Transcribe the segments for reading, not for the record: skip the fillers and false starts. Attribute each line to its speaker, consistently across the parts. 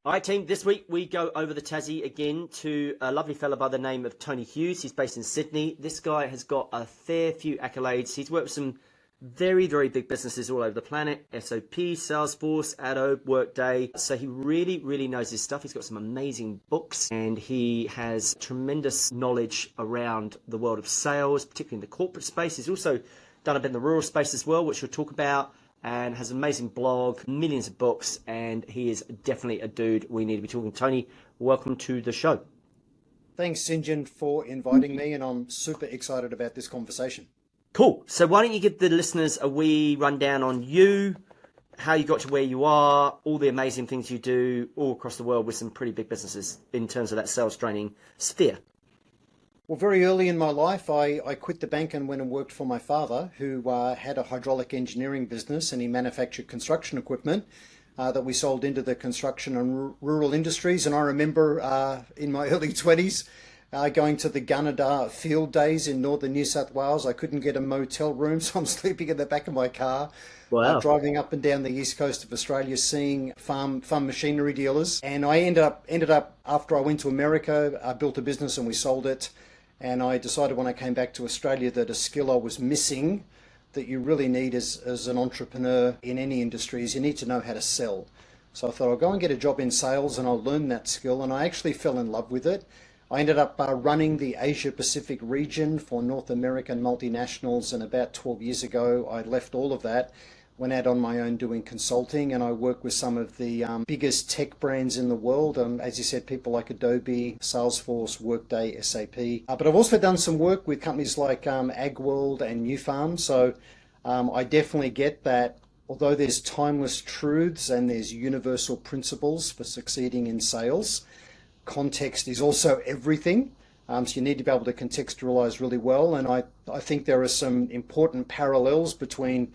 Speaker 1: All right, team. This week we go over the Tassie again to a lovely fella by the name of Tony Hughes. He's based in Sydney. This guy has got a fair few accolades. He's worked with some very, very big businesses all over the planet. SOP, Salesforce, Adobe, Workday. So he really, really knows his stuff. He's got some amazing books and he has tremendous knowledge around the world of sales, particularly in the corporate space. He's also done a bit in the rural space as well, which we'll talk about, and has an amazing blog, millions of books, and he is definitely a dude we need to be talking to. Tony, welcome to the show.
Speaker 2: Thanks, St. John, for inviting me, and I'm super excited about this conversation.
Speaker 1: Cool. So why don't you give the listeners a wee rundown on you, how you got to where you are, all the amazing things you do all across the world with some pretty big businesses in terms of that sales training sphere.
Speaker 2: Well, very early in my life, I quit the bank and went and worked for my father, who had a hydraulic engineering business, and he manufactured construction equipment that we sold into the construction and rural industries. And I remember in my early 20s going to the Gunnedah field days in northern New South Wales. I couldn't get a motel room, so I'm sleeping in the back of my car.
Speaker 1: Wow.
Speaker 2: Driving up and down the east coast of Australia, seeing farm machinery dealers. And I ended up after I went to America, I built a business and we sold it. And I decided when I came back to Australia that a skill I was missing that you really need as an entrepreneur in any industry is you need to know how to sell. So I thought I'll go and get a job in sales and I'll learn that skill. And I actually fell in love with it. I ended up running the Asia Pacific region for North American multinationals. And about 12 years ago, I left all of that, went out on my own doing consulting, and I work with some of the biggest tech brands in the world. As you said, people like Adobe, Salesforce, Workday, SAP. But I've also done some work with companies like AgWorld and New Farm. So I definitely get that although there's timeless truths and there's universal principles for succeeding in sales, context is also everything. So you need to be able to contextualize really well. And I think there are some important parallels between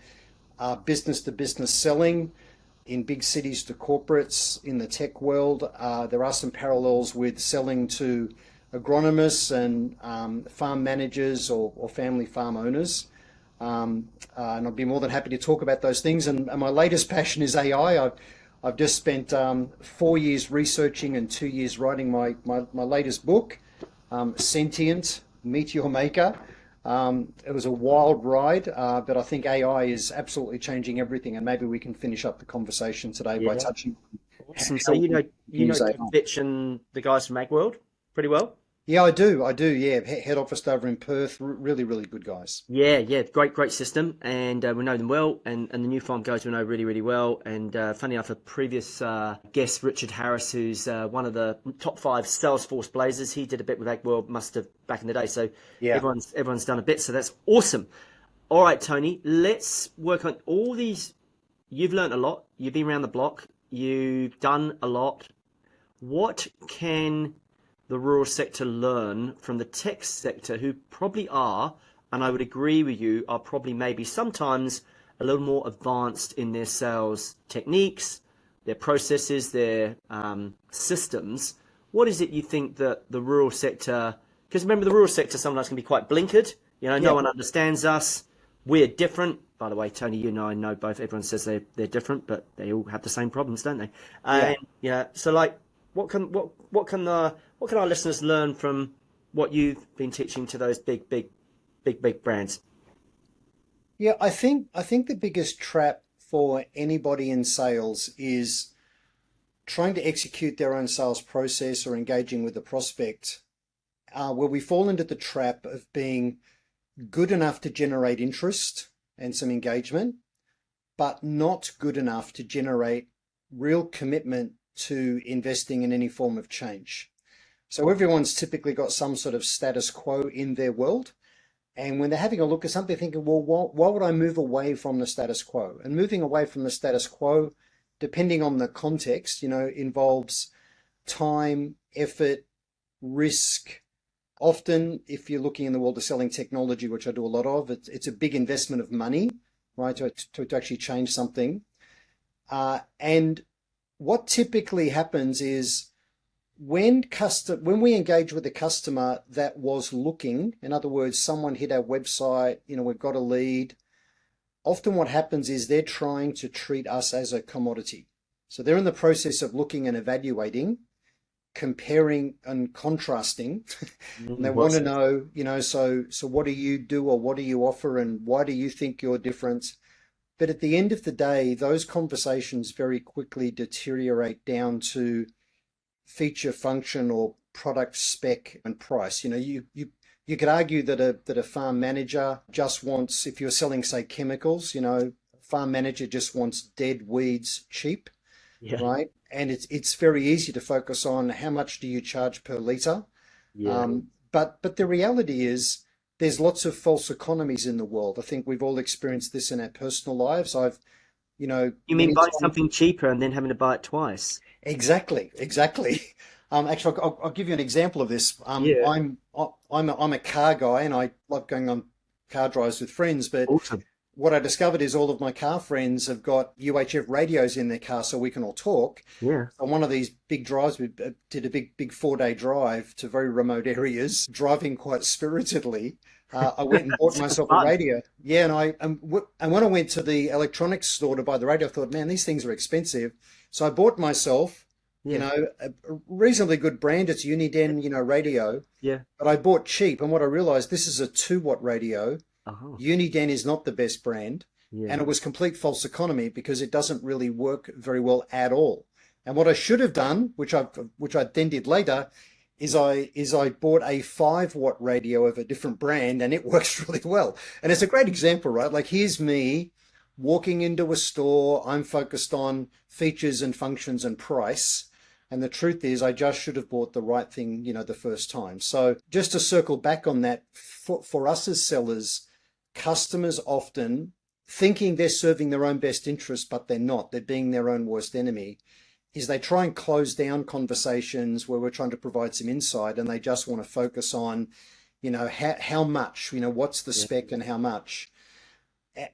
Speaker 2: business to business selling in big cities to corporates in the tech world. There are some parallels with selling to agronomists and farm managers or family farm owners. And I'd be more than happy to talk about those things. And my latest passion is AI. I've just spent 4 years researching and 2 years writing my latest book, Sentient, Meet Your Maker. It was a wild ride, but I think AI is absolutely changing everything, and maybe we can finish up the conversation today by touching.
Speaker 1: Awesome. So you know Fitch and the guys from AgWorld pretty well?
Speaker 2: Yeah, I do. Yeah, head office over in Perth. Really, really good guys.
Speaker 1: Yeah. Great system, and we know them well. And the New Farm guys we know really, really well. And funny enough, a previous guest, Richard Harris, who's one of the top 5 Salesforce blazers, he did a bit with AgWorld, must have back in the day. So yeah, everyone's done a bit. So that's awesome. All right, Tony, let's work on all these. You've learned a lot. You've been around the block. You've done a lot. What can the rural sector learn from the tech sector, who probably are, and I would agree with you, are probably maybe sometimes a little more advanced in their sales techniques, their processes, their systems? What is it you think that the rural sector, because remember the rural sector sometimes can be quite blinkered, no one understands us, we're different. By the way, Tony, you and I know both, everyone says they're different, but they all have the same problems, don't they? And so like, what can our listeners learn from what you've been teaching to those big brands?
Speaker 2: Yeah, I think the biggest trap for anybody in sales is trying to execute their own sales process or engaging with the prospect, where we fall into the trap of being good enough to generate interest and some engagement, but not good enough to generate real commitment to investing in any form of change. So everyone's typically got some sort of status quo in their world. And when they're having a look at something, thinking, well, why would I move away from the status quo? And moving away from the status quo, depending on the context, involves time, effort, risk. Often, if you're looking in the world of selling technology, which I do a lot of, it's a big investment of money, right, to actually change something. And what typically happens is when we engage with a customer that was looking, in other words, someone hit our website, we've got a lead, often what happens is they're trying to treat us as a commodity. So they're in the process of looking and evaluating, comparing and contrasting. And they want
Speaker 1: What's
Speaker 2: to
Speaker 1: it?
Speaker 2: know, so what do you do, or what do you offer, and why do you think you're different? But at the end of the day, those conversations very quickly deteriorate down to feature, function, or product spec and price. You could argue that a farm manager just wants, if you're selling, say, chemicals, farm manager just wants dead weeds cheap,
Speaker 1: Yeah,
Speaker 2: right? And it's very easy to focus on how much do you charge per liter.
Speaker 1: yeah.
Speaker 2: But the reality is there's lots of false economies in the world. I think we've all experienced this in our personal lives.
Speaker 1: You mean
Speaker 2: Many
Speaker 1: buying
Speaker 2: times.
Speaker 1: something cheaper and then having to buy it twice?
Speaker 2: Exactly, exactly. Actually, I'll give you an example of this.
Speaker 1: Yeah.
Speaker 2: I'm a car guy, and I love going on car drives with friends. But
Speaker 1: Awesome.
Speaker 2: what I discovered is all of my car friends have got UHF radios in their car, so we can all talk.
Speaker 1: Yeah.
Speaker 2: On one of these big drives, we did a big 4-day drive to very remote areas, driving quite spiritedly. I went and bought
Speaker 1: Sounds
Speaker 2: myself a
Speaker 1: fun.
Speaker 2: radio. Yeah, and when I went to the electronics store to buy the radio, I thought, man, these things are expensive. So I bought myself,
Speaker 1: Yeah.
Speaker 2: a reasonably good brand. It's Uniden, radio,
Speaker 1: Yeah.
Speaker 2: but I bought cheap. And what I realized, this is a 2-watt radio.
Speaker 1: Oh,
Speaker 2: Uniden is not the best brand,
Speaker 1: yeah.
Speaker 2: and it was complete false economy because it doesn't really work very well at all. And what I should have done, which I then did later, is I bought a 5-watt radio of a different brand, and it works really well. And it's a great example, right? Like, here's me walking into a store. I'm focused on features and functions and price. And the truth is, I just should have bought the right thing, the first time. So just to circle back on that, for us as sellers, customers often thinking they're serving their own best interest, but they're not. They're being their own worst enemy. Is they try and close down conversations where we're trying to provide some insight, and they just want to focus on, how much, what's the
Speaker 1: Yeah.
Speaker 2: spec and how much.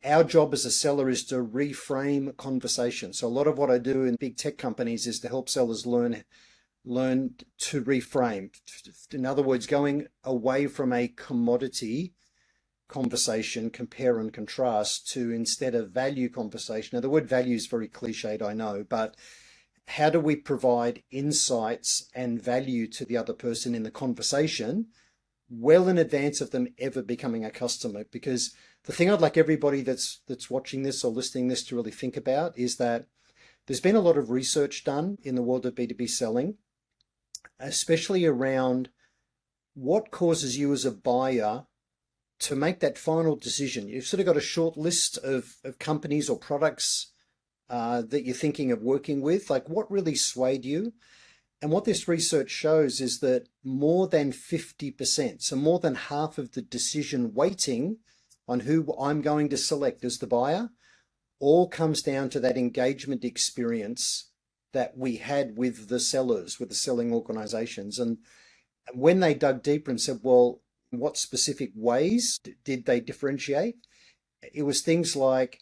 Speaker 2: Our job as a seller is to reframe conversation. So a lot of what I do in big tech companies is to help sellers learn to reframe. In other words, going away from a commodity conversation, compare and contrast, to instead of value conversation. Now, the word value is very cliched, I know, but how do we provide insights and value to the other person in the conversation well in advance of them ever becoming a customer? Because the thing I'd like everybody that's watching this or listening this to really think about is that there's been a lot of research done in the world of B2B selling, especially around what causes you as a buyer to make that final decision. You've sort of got a short list of companies or products that you're thinking of working with. Like, what really swayed you? And what this research shows is that more than 50%, so more than half of the decision weighting on who I'm going to select as the buyer, all comes down to that engagement experience that we had with the sellers, with the selling organizations. And when they dug deeper and said, well, what specific ways did they differentiate? It was things like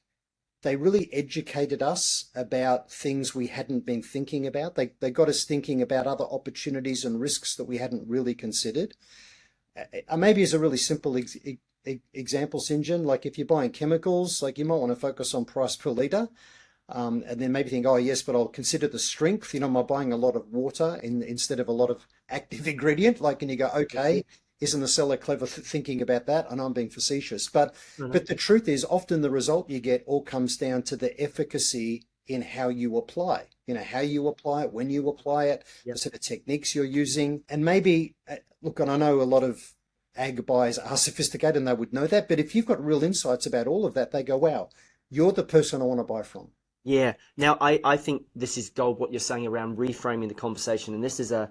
Speaker 2: they really educated us about things we hadn't been thinking about. They got us thinking about other opportunities and risks that we hadn't really considered. Maybe as a really simple example, Sinjin, like if you're buying chemicals, like you might want to focus on price per liter. And then maybe think, oh yes, but I'll consider the strength. Am I buying a lot of water instead of a lot of active ingredient? Like, and you go, okay, isn't the seller clever thinking about that? And I'm being facetious, but the truth is, often the result you get all comes down to the efficacy in how you apply. How you apply it, when you apply it, the
Speaker 1: Yep.
Speaker 2: sort of techniques you're using, and maybe look. And I know a lot of ag buyers are sophisticated and they would know that, but if you've got real insights about all of that, they go, wow, you're the person I want to buy from.
Speaker 1: Yeah. Now, I think this is gold, what you're saying around reframing the conversation. And this is a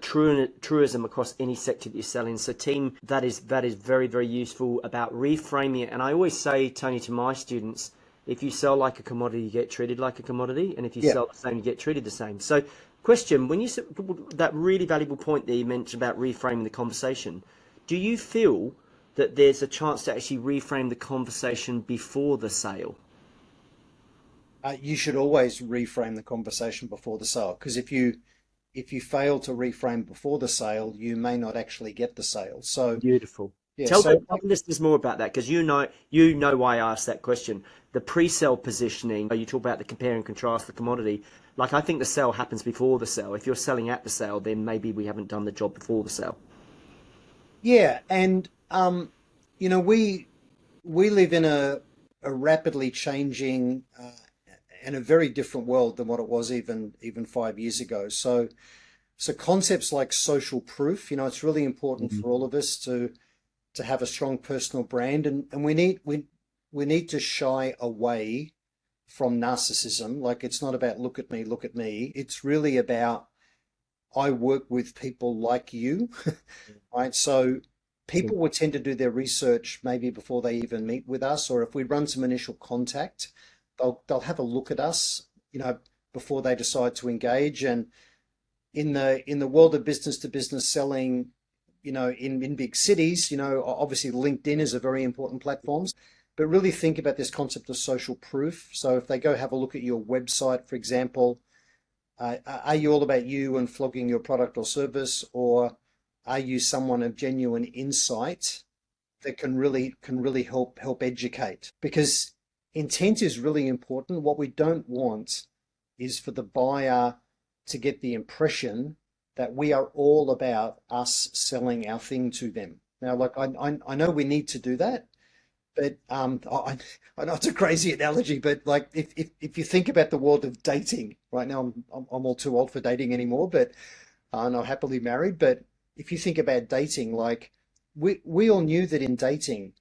Speaker 1: truism across any sector that you're selling. So team, that is very, very useful about reframing it. And I always say, Tony, to my students, if you sell like a commodity, you get treated like a commodity. And if you
Speaker 2: Yeah.
Speaker 1: sell the same, you get treated the same. So question, when you said that really valuable point that you mentioned about reframing the conversation, do you feel that there's a chance to actually reframe the conversation before the sale?
Speaker 2: You should always reframe the conversation before the sale, because if you fail to reframe before the sale, you may not actually get the sale. So
Speaker 1: Beautiful.
Speaker 2: Yeah.
Speaker 1: Tell
Speaker 2: So
Speaker 1: the listeners more about that because you know why I asked that question. The pre-sell positioning, you talk about the compare and contrast the commodity. Like I think the sell happens before the sell. If you're selling at the sell, then maybe we haven't done the job before the sell.
Speaker 2: yeah, and you know, we live in a rapidly changing and a very different world than what it was even 5 years ago. So concepts like social proof, you know, it's really important
Speaker 1: Mhm.
Speaker 2: for all of us to have a strong personal brand, and we need to shy away from narcissism. Like it's not about look at me, look at me. It's really about I work with people like you, right? So people will tend to do their research maybe before they even meet with us, or if we run some initial contact, they'll have a look at us, you know, before they decide to engage. And in the world of business to business selling, you know, in big cities, you know, obviously LinkedIn is a very important platform, but really think about this concept of social proof. So if they go have a look at your website, for example, are you all about you and flogging your product or service, or are you someone of genuine insight that can really help educate? Because intent is really important. What we don't want is for the buyer to get the impression that we are all about us selling our thing to them. Now, like I know we need to do that, but I know it's a crazy analogy, but like if you think about the world of dating right now, I'm all too old for dating anymore, but I'm not happily married. But if you think about dating, like we all knew that in dating,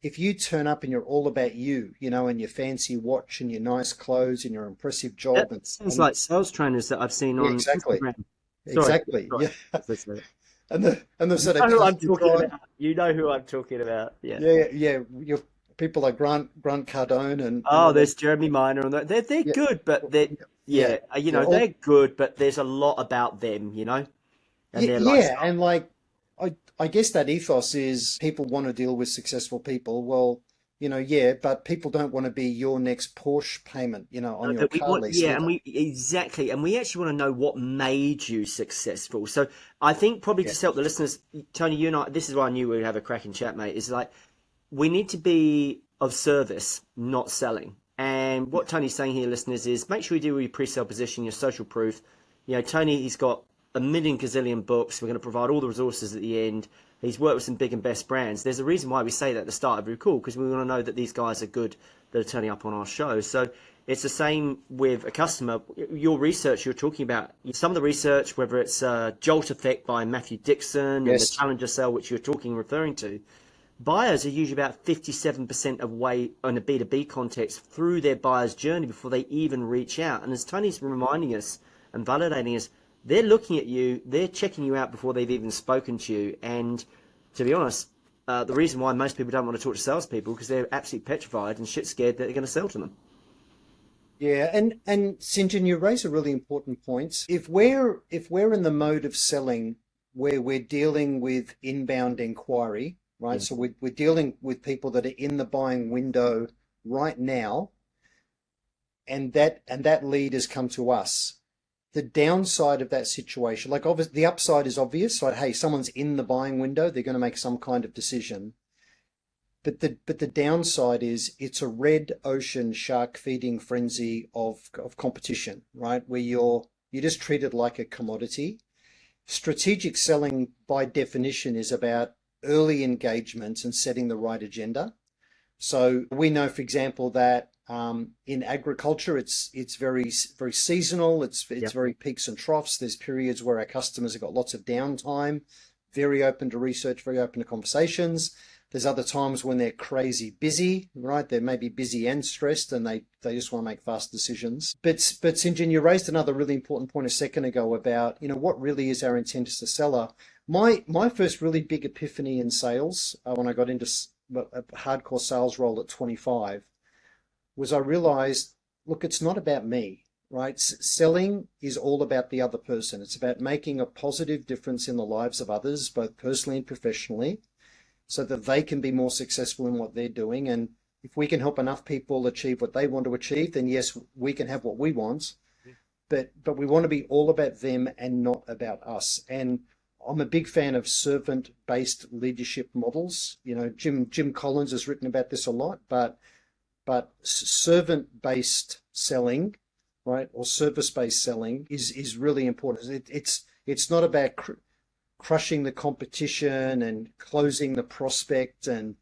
Speaker 2: if you turn up and you're all about you, you know, and your fancy watch and your nice clothes and your impressive
Speaker 1: That
Speaker 2: job
Speaker 1: sounds
Speaker 2: and
Speaker 1: like sales trainers that I've seen
Speaker 2: yeah,
Speaker 1: on
Speaker 2: exactly,
Speaker 1: Instagram. Sorry,
Speaker 2: exactly,
Speaker 1: sorry.
Speaker 2: yeah,
Speaker 1: Let's say that.
Speaker 2: and the
Speaker 1: You
Speaker 2: sort of
Speaker 1: know who
Speaker 2: cut
Speaker 1: I'm
Speaker 2: and
Speaker 1: talking
Speaker 2: dry.
Speaker 1: about. You know who I'm talking about. Yeah.
Speaker 2: Yeah, yeah. Your people like Grant Cardone and
Speaker 1: Oh,
Speaker 2: all
Speaker 1: there's
Speaker 2: those.
Speaker 1: Jeremy Minor and that. They're
Speaker 2: Yeah,
Speaker 1: good, but they're
Speaker 2: yeah,
Speaker 1: yeah, you
Speaker 2: yeah.
Speaker 1: know, they're good, but there's a lot about them, and their
Speaker 2: Yeah,
Speaker 1: lifestyle.
Speaker 2: and like I guess that ethos is people want to deal with successful people. Well, you know, yeah, but people don't want to be your next Porsche payment, you know, on
Speaker 1: No,
Speaker 2: your
Speaker 1: but we
Speaker 2: car
Speaker 1: want,
Speaker 2: lease
Speaker 1: yeah, and
Speaker 2: either.
Speaker 1: we exactly, and we actually want to know what made you successful. So I think probably
Speaker 2: Yeah,
Speaker 1: to help the listeners, Tony, you and I, this is why I knew we'd have a cracking chat, mate. Is like we need to be of service, not selling. And
Speaker 2: yeah,
Speaker 1: what Tony's saying here, listeners, is make sure you do your pre-sale position, your social proof. You know, Tony, he's got a million gazillion books. We're going to provide all the resources at the end. He's worked with some big and best brands. There's a reason why we say that at the start of Recall, because we want to know that these guys are good, that are turning up on our show. So it's the same with a customer. Your research you're talking about, some of the research, whether it's Jolt Effect by Matthew Dixon and the
Speaker 2: yes,
Speaker 1: Challenger Sale, which you're referring to, buyers are usually about 57% of way on a B2B context through their buyer's journey before they even reach out. And as Tony's reminding us and validating us, they're looking at you, they're checking you out before they've even spoken to you. And to be honest, the reason why most people don't want to talk to salespeople because they're absolutely petrified and shit scared that they're going to sell to them.
Speaker 2: yeah, and St. John, you raise a really important point. If we're in the mode of selling where we're dealing with inbound inquiry, right?
Speaker 1: Yeah.
Speaker 2: So we're dealing with people that are in the buying window right now, and that lead has come to us. The downside of that situation, like obviously the upside is obvious, like hey, someone's in the buying window, they're going to make some kind of decision. But the downside is it's a red ocean shark feeding frenzy of competition, right? Where you're just treated like a commodity. Strategic selling by definition is about early engagement and setting the right agenda. So we know, for example, that in agriculture, it's very seasonal. It's
Speaker 1: Yeah.
Speaker 2: very peaks and troughs. There's periods where our customers have got lots of downtime, very open to research, very open to conversations. There's other times when they're crazy busy, right? They may be busy and stressed, and they just want to make fast decisions. But Sinjin, you raised another really important point a second ago about what really is our intent as a seller. My first really big epiphany in sales when I got into a hardcore sales role at 25 was I realized, look, it's not about me, right? Selling is all about the other person. It's about making a positive difference in the lives of others, both personally and professionally, so that they can be more successful in what they're doing. And if we can help enough people achieve what they want to achieve, then yes, we can have what we want. But we want to be all about them and not about us. And I'm a big fan of servant-based leadership models. You know, Jim Collins has written about this a lot, but servant-based selling, right, or service-based selling is really important. It's not about crushing the competition and closing the prospect and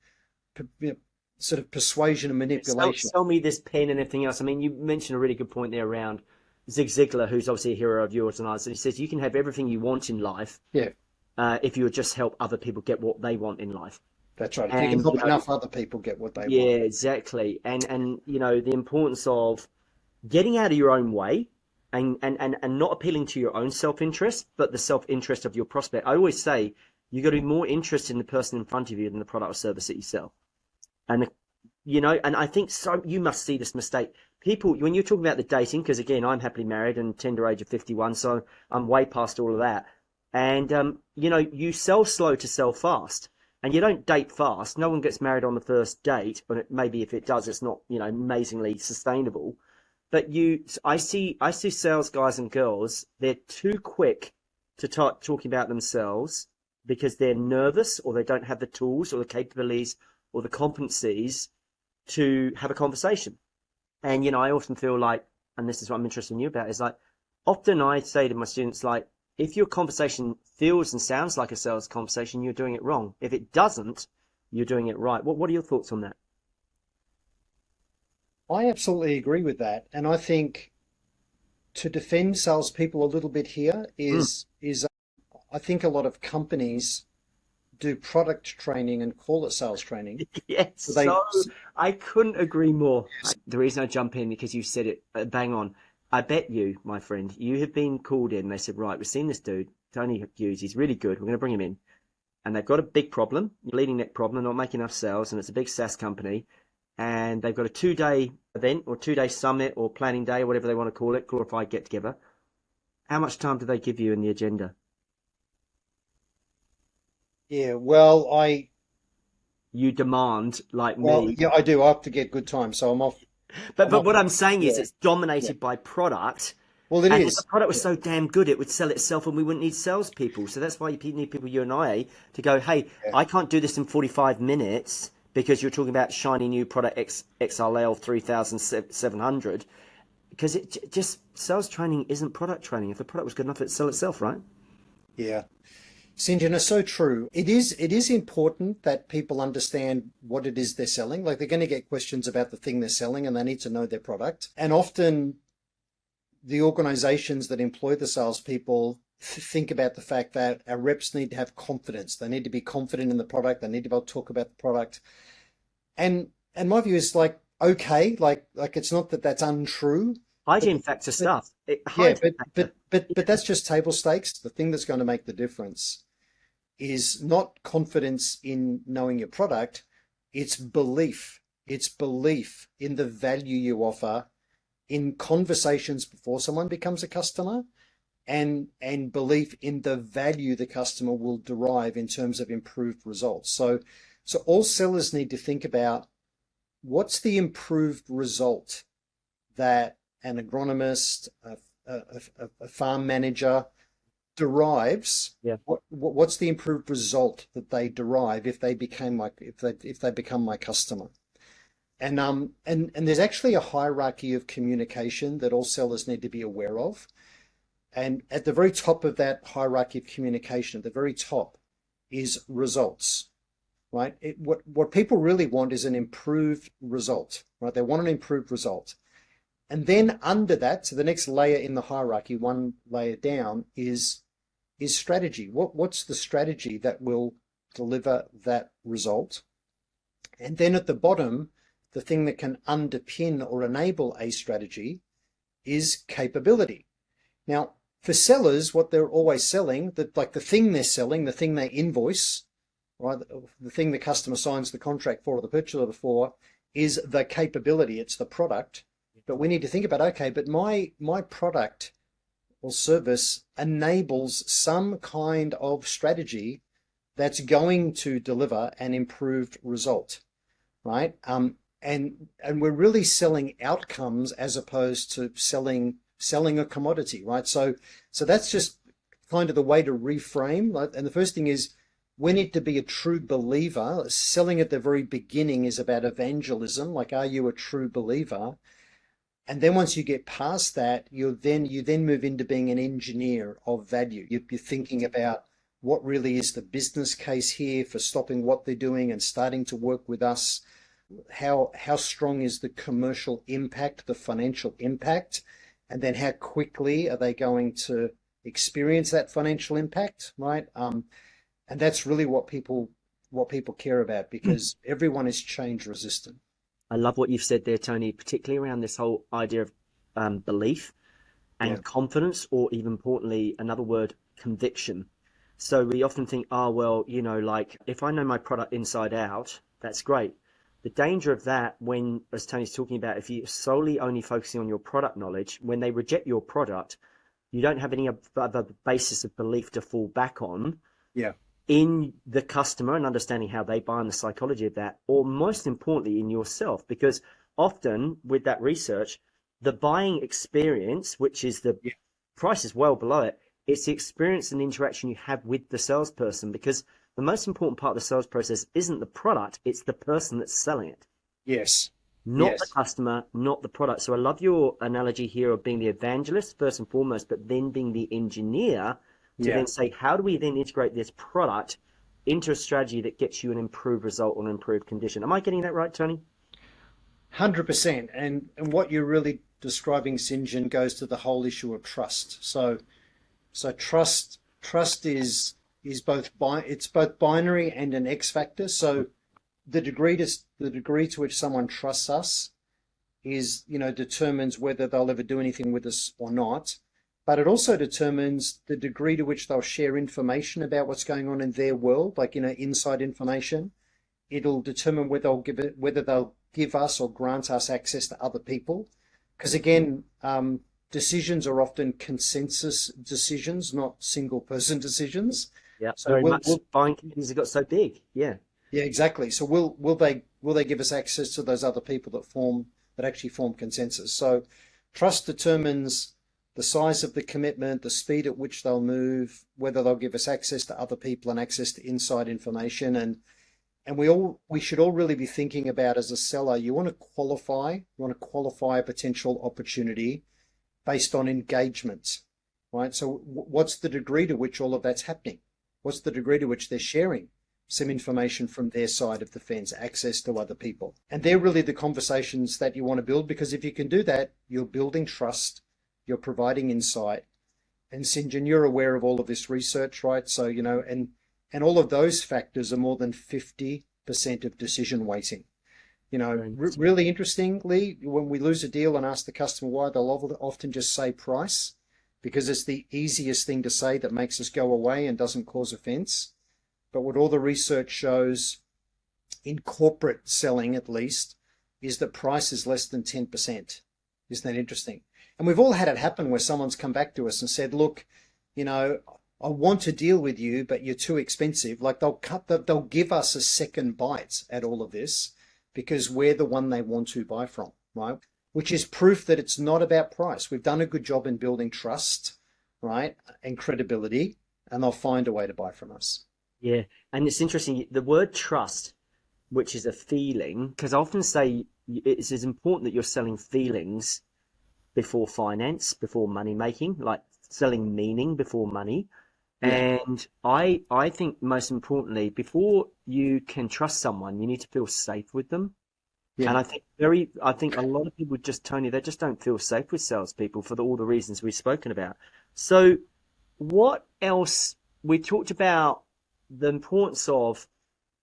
Speaker 2: sort of persuasion and manipulation.
Speaker 1: Sell me this pen and everything else. I mean, you mentioned a really good point there around Zig Ziglar, who's obviously a hero of yours and ours. And he says you can have everything you want in life,
Speaker 2: Yeah,
Speaker 1: if you would just help other people get what they want in life.
Speaker 2: that's right. If you can help enough other people get what they
Speaker 1: Yeah,
Speaker 2: want.
Speaker 1: exactly. And the importance of getting out of your own way and not appealing to your own self-interest, but the self-interest of your prospect. I always say you got to be more interested in the person in front of you than the product or service that you sell. And and I think you must see this mistake. People, when you're talking about the dating, because again, I'm happily married and tender age of 51, so I'm way past all of that. And you sell slow to sell fast, and you don't date fast. No one gets married on the first date, but maybe if it does, it's not amazingly sustainable. But I see sales guys and girls. They're too quick to start talking about themselves because they're nervous or they don't have the tools or the capabilities or the competencies to have a conversation. And, I often feel like, and this is what I'm interested in you about, is like, often I say to my students, like, if your conversation feels and sounds like a sales conversation, you're doing it wrong. If it doesn't, you're doing it right. What are your thoughts on that?
Speaker 2: I absolutely agree with that. And I think to defend salespeople a little bit here is I think a lot of companies do product training and call it sales training.
Speaker 1: Yes,
Speaker 2: So
Speaker 1: I couldn't agree more. The reason I jump in because you said it bang on. I bet you, my friend, you have been called in. They said, right, we've seen this dude, Tony Hughes. He's really good. We're going to bring him in. And they've got a big problem, bleeding neck problem, not making enough sales. And it's a big SaaS company. And they've got a 2-day event or 2-day summit or planning day or whatever they want to call it, glorified get together. How much time do they give you in the agenda?
Speaker 2: yeah, well,
Speaker 1: You demand, like me.
Speaker 2: yeah, I do. I have to get good time, so I'm off.
Speaker 1: But
Speaker 2: I'm off.
Speaker 1: what I'm saying is
Speaker 2: Yeah,
Speaker 1: it's dominated
Speaker 2: yeah.
Speaker 1: by product.
Speaker 2: Well, it
Speaker 1: And if the
Speaker 2: is.
Speaker 1: product was
Speaker 2: Yeah,
Speaker 1: so damn good, it would sell itself and we wouldn't need salespeople. So that's why you need people, you and I, to go, hey,
Speaker 2: yeah.
Speaker 1: I can't do this in 45 minutes because you're talking about shiny new product XRL 3700. Because just sales training isn't product training. If the product was good enough, it'd sell itself, right?
Speaker 2: Yeah. St. John, is so true. It is important that people understand what it is they're selling. Like they're going to get questions about the thing they're selling and they need to know their product. And often the organizations that employ the salespeople think about the fact that our reps need to have confidence. They need to be confident in the product. They need to be able to talk about the product. And my view is like, okay, like it's not that that's untrue, but
Speaker 1: Hygiene factor
Speaker 2: but
Speaker 1: stuff.
Speaker 2: yeah,
Speaker 1: Hygiene factor.
Speaker 2: but that's just table stakes. The thing that's going to make the difference is not confidence in knowing your product, it's belief. It's belief in the value you offer in conversations before someone becomes a customer and belief in the value the customer will derive in terms of improved results. So all sellers need to think about what's the improved result that an agronomist, a farm manager derives.
Speaker 1: Yeah.
Speaker 2: What's the improved result that they derive if they become my customer? And there's actually a hierarchy of communication that all sellers need to be aware of. And at the very top of that hierarchy of communication, at the very top, is results, right? What people really want is an improved result, right? They want an improved result. And then under that, so the next layer in the hierarchy, one layer down, is strategy. What's the strategy that will deliver that result? And then at the bottom, the thing that can underpin or enable a strategy is capability. Now, for sellers, what they're always selling, the thing they're selling, the thing they invoice, right, the thing the customer signs the contract for or the purchase order for, is the capability. It's the product. But we need to think about, okay, but my product or service enables some kind of strategy that's going to deliver an improved result, right? And we're really selling outcomes as opposed to selling a commodity, right? So that's just kind of the way to reframe. And the first thing is, we need to be a true believer. Selling at the very beginning is about evangelism. Like, are you a true believer? And then once you get past that, you then move into being an engineer of value. You're thinking about what really is the business case here for stopping what they're doing and starting to work with us. How strong is the commercial impact, the financial impact, and then how quickly are they going to experience that financial impact, right? And that's really what people care about, because everyone is change resistant.
Speaker 1: I love what you've said there, Tony, particularly around this whole idea of belief and confidence, or even importantly, another word, conviction. So we often think, oh, well, like if I know my product inside out, that's great. The danger of that, when, as Tony's talking about, if you're solely only focusing on your product knowledge, when they reject your product, you don't have any other basis of belief to fall back on.
Speaker 2: Yeah.
Speaker 1: In the customer and understanding how they buy and the psychology of that, or most importantly in yourself, because often with that research, the buying experience, which is the price is well below it, it's the experience and interaction you have with the salesperson, because the most important part of the sales process isn't the product, it's the person that's selling it.
Speaker 2: Yes.
Speaker 1: Not the customer, not the product. So I love your analogy here of being the evangelist first and foremost, but then being the engineer to then say, how do we then integrate this product into a strategy that gets you an improved result or an improved condition? Am I getting that right, Tony?
Speaker 2: 100%. And what you're really describing, St. goes to the whole issue of trust. So trust is both binary and an X factor. So the degree to which someone trusts us is, determines whether they'll ever do anything with us or not. But it also determines the degree to which they'll share information about what's going on in their world, like, inside information. It'll determine whether they'll give us or grant us access to other people. Because again, decisions are often consensus decisions, not single person decisions.
Speaker 1: Yeah, so very much. Buying communities have got so big. Yeah.
Speaker 2: Yeah, exactly. So will they give us access to those other people that actually form consensus? So trust determines the size of the commitment, the speed at which they'll move, whether they'll give us access to other people and access to inside information. And we should all really be thinking about, as a seller, you want to qualify a potential opportunity based on engagement, right? So what's the degree to which all of that's happening? What's the degree to which they're sharing some information from their side of the fence, access to other people? And they're really the conversations that you want to build, because if you can do that, you're building trust, you're providing insight. And St. you're aware of all of this research, right? So, and all of those factors are more than 50% of decision weighting. Really interestingly, when we lose a deal and ask the customer why, they'll often just say price, because it's the easiest thing to say that makes us go away and doesn't cause offense. But what all the research shows, in corporate selling at least, is that price is less than 10%. Isn't that interesting? And we've all had it happen where someone's come back to us and said, look, I want to deal with you, but you're too expensive. Like, they'll give us a second bite at all of this because we're the one they want to buy from, right? Which is proof that it's not about price. We've done a good job in building trust, right, and credibility, and they'll find a way to buy from us.
Speaker 1: Yeah, and it's interesting, the word trust, which is a feeling, because I often say it's as important that you're selling feelings before finance, before money making, like selling meaning before money. Yeah. And I think most importantly, before you can trust someone, you need to feel safe with them. Yeah. And I think a lot of people Tony, they just don't feel safe with salespeople for all the reasons we've spoken about. So what else? We talked about the importance of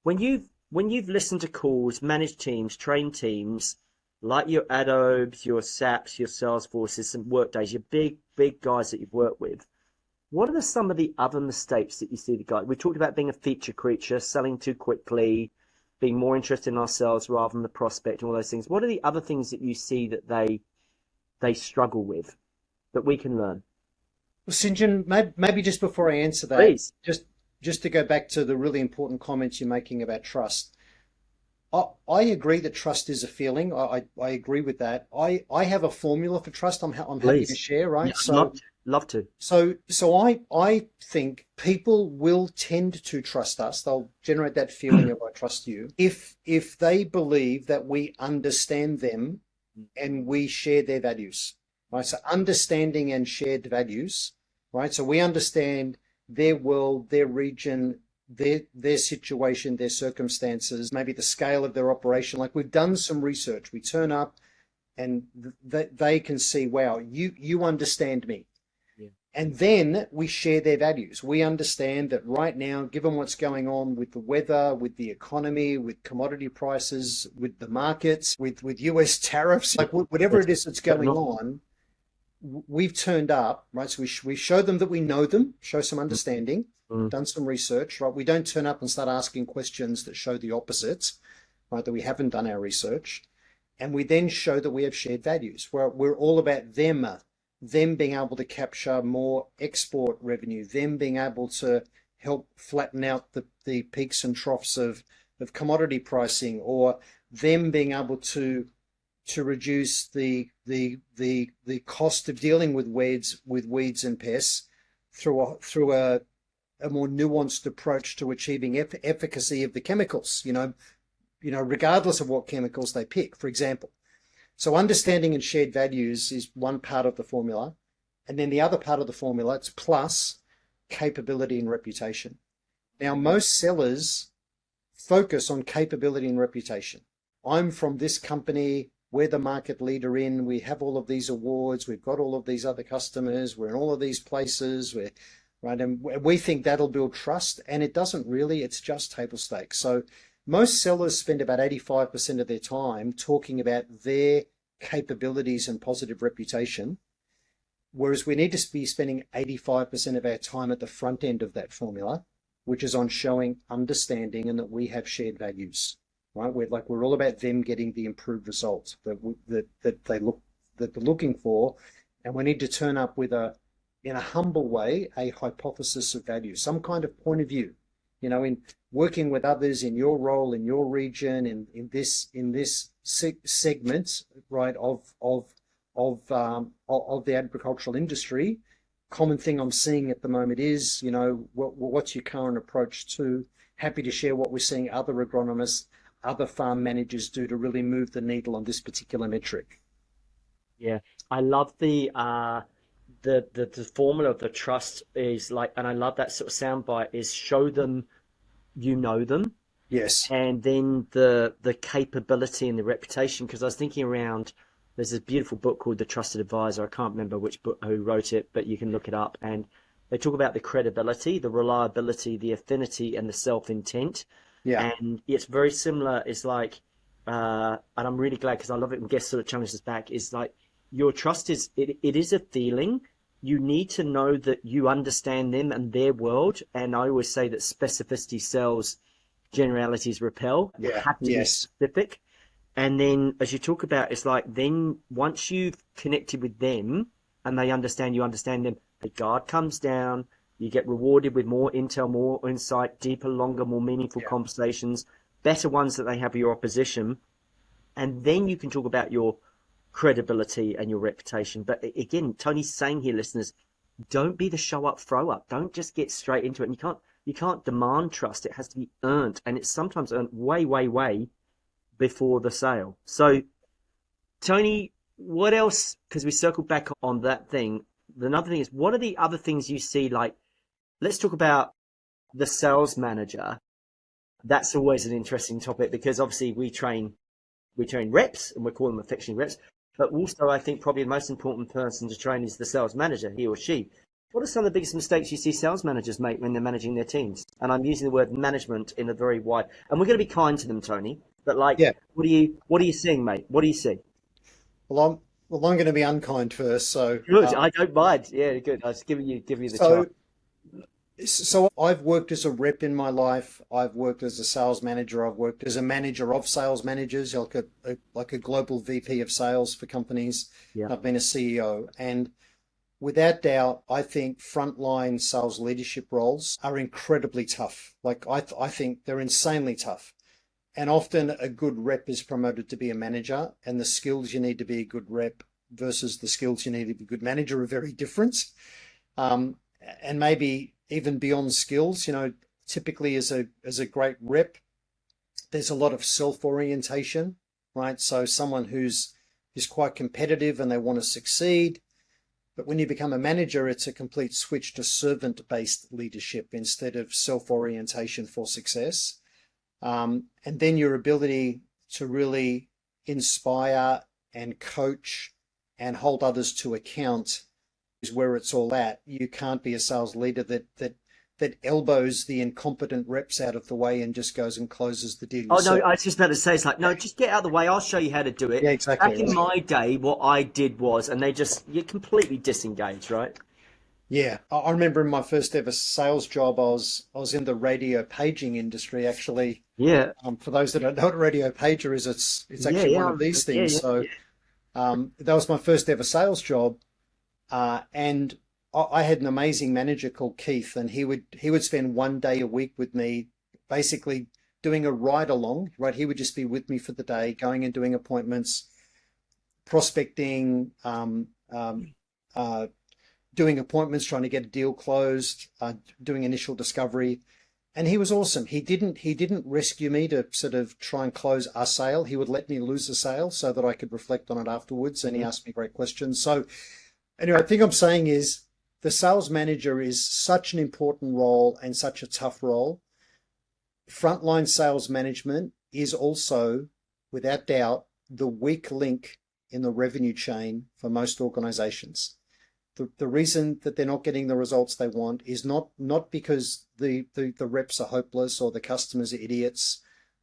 Speaker 1: when you've listened to calls, managed teams, trained teams, like your Adobes, your SAPs, your Salesforces, and Workdays, your big guys that you've worked with. What are some of the other mistakes that you see the guy? We talked about being a feature creature, selling too quickly, being more interested in ourselves rather than the prospect, and all those things. What are the other things that you see that they struggle with that we can learn?
Speaker 2: Well, St. maybe just before I answer that,
Speaker 1: please,
Speaker 2: just to go back to the really important comments you're making about trust. I agree that trust is a feeling. I agree with that. I have a formula for trust. I'm happy to share, right?
Speaker 1: Yeah, so Love to.
Speaker 2: So I think people will tend to trust us. They'll generate that feeling of I trust you if they believe that we understand them and we share their values. Right. So understanding and shared values, right? So we understand their world, their region, their situation, their circumstances, maybe the scale of their operation. Like we've done some research. We turn up and they can see, wow, you understand me.
Speaker 1: Yeah.
Speaker 2: And then we share their values. We understand that right now, given what's going on with the weather, with the economy, with commodity prices, with the markets, with US tariffs, like whatever it is that's going on, we've turned up, right? So we show them that we know them, show some understanding, done some research, right? We don't turn up and start asking questions that show the opposite, right? That we haven't done our research. And we then show that we have shared values. We're all about them being able to capture more export revenue, them being able to help flatten out the peaks and troughs of commodity pricing, or them being able to reduce the cost of dealing with weeds and pests through a more nuanced approach to achieving efficacy of the chemicals, regardless of what chemicals they pick, for example. So understanding and shared values is one part of the formula. And then the other part of the formula, it's plus capability and reputation. Now, most sellers focus on capability and reputation. I'm from this company. We're the market leader we have all of these awards. We've got all of these other customers. We're in all of these places. Right. And we think that'll build trust. And it doesn't really, it's just table stakes. So most sellers spend about 85% of their time talking about their capabilities and positive reputation, whereas we need to be spending 85% of our time at the front end of that formula, which is on showing understanding and that we have shared values, right? We're all about them getting the improved results that they're looking for, and we need to turn up with in a humble way, a hypothesis of value, some kind of point of view. In working with others in your role, in your region, in this segment, right, of the agricultural industry, common thing I'm seeing at the moment is, what's your current approach to? Happy to share what we're seeing other agronomists, other farm managers do to really move the needle on this particular metric.
Speaker 1: Yeah, I love the formula of the trust is like, and I love that sort of soundbite is show them you know them,
Speaker 2: Yes.
Speaker 1: and then the capability and the reputation. Because I was thinking around, there's this beautiful book called The Trusted Advisor. I can't remember who wrote it, but you can look it up. And they talk about the credibility, the reliability, the affinity, and the self-intent.
Speaker 2: Yeah.
Speaker 1: And it's very similar. It's like, and I'm really glad because I love it when guests sort of challenge us back. Is like your trust is it is a feeling. You need to know that you understand them and their world. And I always say that specificity sells, generalities repel. You
Speaker 2: Yeah.
Speaker 1: have to be specific. And then as you talk about, it's like then once you've connected with them and they understand you understand them, the guard comes down, you get rewarded with more intel, more insight, deeper, longer, more meaningful conversations, better ones that they have with your opposition. And then you can talk about your credibility and your reputation. But again, Tony's saying here, listeners, don't be the show up, throw up. Don't just get straight into it. And you can't demand trust. It has to be earned. And it's sometimes earned way, way, way before the sale. So, Tony, what else? Because we circled back on that thing. Another thing is, what are the other things you see? Like, let's talk about the sales manager. That's always an interesting topic because obviously we train reps and we call them affectionately reps. But also, I think probably the most important person to train is the sales manager, he or she. What are some of the biggest mistakes you see sales managers make when they're managing their teams? And I'm using the word management in a very wide. And we're going to be kind to them, Tony. But what are you seeing, mate? What do you see?
Speaker 2: Well, I'm going to be unkind first. So
Speaker 1: Good. I don't mind. Yeah, good. I was giving you the
Speaker 2: so
Speaker 1: chance.
Speaker 2: so I've worked as a rep in my life. I've worked as a sales manager. I've worked as a manager of sales managers, like a global VP of sales for companies.
Speaker 1: Yeah.
Speaker 2: I've been a CEO, and without doubt, I think frontline sales leadership roles are incredibly tough. Like I think they're insanely tough. And often a good rep is promoted to be a manager, and the skills you need to be a good rep versus the skills you need to be a good manager are very different. And maybe even beyond skills, typically as a great rep, there's a lot of self-orientation, right? So someone who's quite competitive and they want to succeed. But when you become a manager, it's a complete switch to servant-based leadership instead of self-orientation for success. And then your ability to really inspire and coach and hold others to account is where it's all at. You can't be a sales leader that elbows the incompetent reps out of the way and just goes and closes the deal
Speaker 1: Oh,
Speaker 2: yourself.
Speaker 1: no, I was just about to say, it's like, no, just get out of the way. I'll show you how to do it.
Speaker 2: Yeah, exactly.
Speaker 1: Back in my day, what I did was, and you're completely disengaged, right?
Speaker 2: Yeah, I remember in my first ever sales job, I was in the radio paging industry, actually.
Speaker 1: Yeah.
Speaker 2: For those that don't know what a radio pager is, it's actually one of these things. So that was my first ever sales job, and I had an amazing manager called Keith, and he would spend one day a week with me, basically doing a ride along. Right, he would just be with me for the day, going and doing appointments, prospecting, doing appointments, trying to get a deal closed, doing initial discovery. And he was awesome. He didn't rescue me to sort of try and close a sale. He would let me lose a sale so that I could reflect on it afterwards. And he asked me great questions. So anyway, I think I'm saying is the sales manager is such an important role and such a tough role. Frontline sales management is also, without doubt, the weak link in the revenue chain for most organizations. The reason that they're not getting the results they want is not because the reps are hopeless or the customers are idiots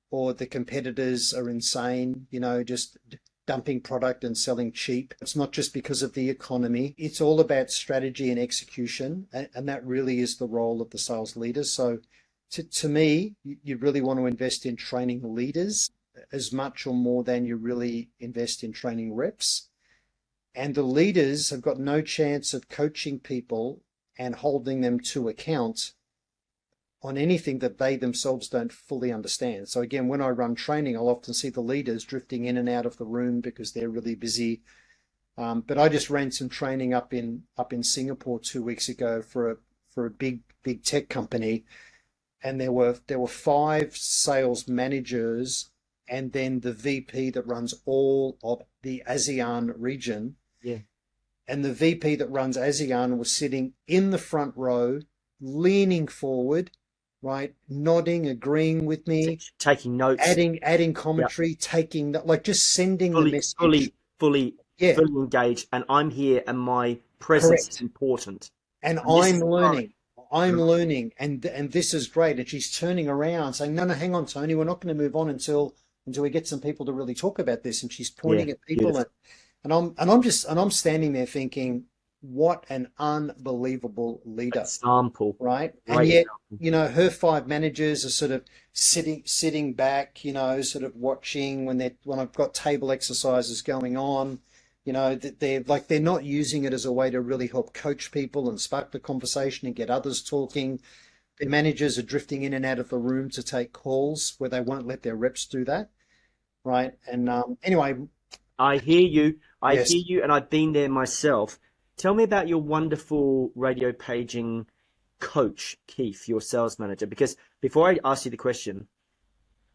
Speaker 2: or the competitors are insane, just dumping product and selling cheap. It's not just because of the economy. It's all about strategy and execution, and that really is the role of the sales leaders. So to me, you really want to invest in training leaders as much or more than you really invest in training reps. And the leaders have got no chance of coaching people and holding them to account on anything that they themselves don't fully understand. So again, when I run training, I'll often see the leaders drifting in and out of the room because they're really busy. But I just ran some training up in Singapore 2 weeks ago for a big tech company, and there were 5 sales managers and then the VP that runs all of the ASEAN region.
Speaker 1: Yeah.
Speaker 2: And the VP that runs ASEAN was sitting in the front row, leaning forward, right, nodding, agreeing with me,
Speaker 1: taking notes,
Speaker 2: adding commentary, taking just sending the message.
Speaker 1: Fully engaged. And I'm here, and my presence is important.
Speaker 2: And I'm learning. I'm learning, and this is great. And she's turning around, saying, "No, hang on, Tony. We're not going to move on until we get some people to really talk about this." And she's pointing at people, and I'm standing there thinking, what an unbelievable leader.
Speaker 1: Example.
Speaker 2: Right? And yet, her 5 managers are sort of sitting back, sort of watching when I've got table exercises going on, they're not using it as a way to really help coach people and spark the conversation and get others talking. Their managers are drifting in and out of the room to take calls where they won't let their reps do that. Right? And anyway,
Speaker 1: I hear you.
Speaker 2: Yes.
Speaker 1: Hear you, and I've been there myself. Tell me about your wonderful radio paging coach, Keith, your sales manager. Because before I ask you the question,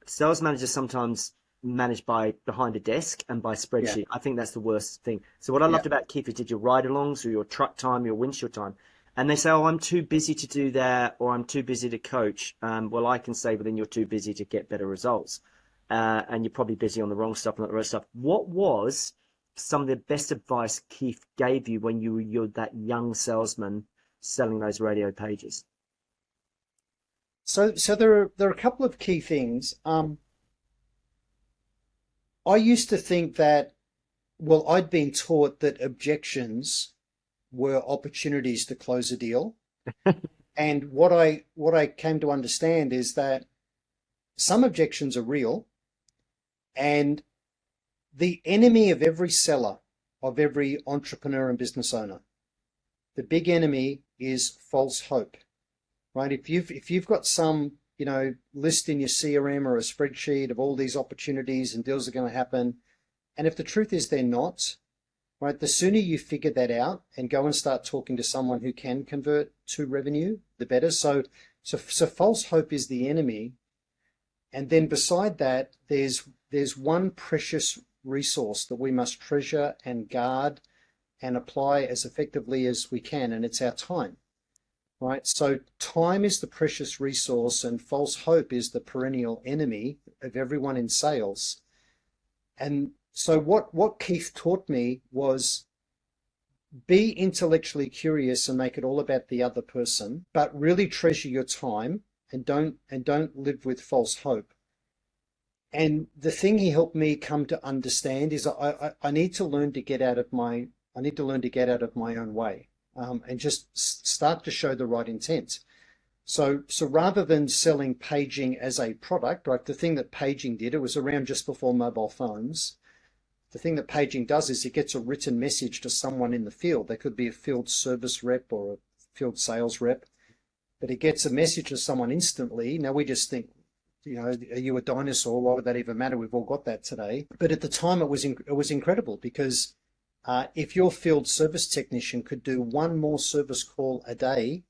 Speaker 1: sales managers sometimes managed by behind a desk and by spreadsheet. Yeah. I think that's the worst thing. So what I loved about Keith is did your ride-alongs or your truck time, your windshield time, and they say, "Oh, I'm too busy to do that," or "I'm too busy to coach." Well, I can say, "Well, then you're too busy to get better results." And you're probably busy on the wrong stuff and not the right stuff. What was some of the best advice Keith gave you when you're that young salesman selling those radio pages?
Speaker 2: So there are a couple of key things. I used to think that, well, I'd been taught that objections were opportunities to close a deal. And what I came to understand is that some objections are real, and the enemy of every seller, of every entrepreneur and business owner, the big enemy is false hope, right? If you've got some, list in your CRM or a spreadsheet of all these opportunities and deals are going to happen, and if the truth is they're not, right? The sooner you figure that out and go and start talking to someone who can convert to revenue, the better. So false hope is the enemy. And then beside that, there's one precious resource that we must treasure and guard and apply as effectively as we can, and it's our time, right? So time is the precious resource, and false hope is the perennial enemy of everyone in sales. And so what Keith taught me was be intellectually curious and make it all about the other person, but really treasure your time and don't live with false hope. And the thing he helped me come to understand is I need to learn to get out of my own way, and just start to show the right intent. So rather than selling paging as a product, right, the thing that paging did, it was around just before mobile phones. The thing that paging does is it gets a written message to someone in the field. They could be a field service rep or a field sales rep, but it gets a message to someone instantly. Now we just think, are you a dinosaur? Why would that even matter? We've all got that today. But at the time, it was incredible, because if your field service technician could do one more service call a day,